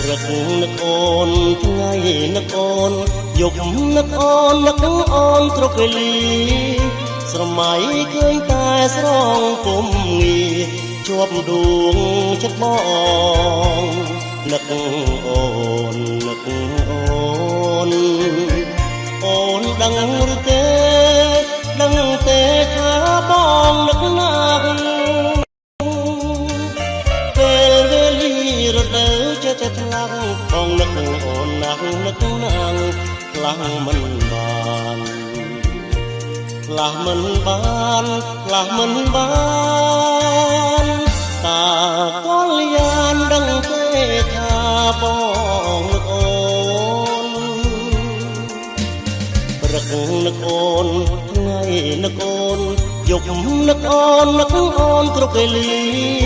រឹកនឹកអូនថ្ងៃនឹកអូនយប់នឹកអូននឹកអូនគ្រប់វេលាស្រមៃឃើញតែស្រងពុំងារជាប់ដួងចិត្តបងនឹកអូននឹកអូនដឹងឬទេដឹងទេថាបងនឹកណាស់ពេលវេលារដូវចិត្តខ្លាំងបងនឹកអូនណាស់នឹកណាស់ខ្លាំងមិនបានខ្លាស់មិនបានខ្លាស់មិនបានតាកលយានដឹងទេថាបងនឹកអូនព្រឹកនឹកអូនថ្ងៃនឹកអូនយប់នឹកអូនគ្រប់វេលា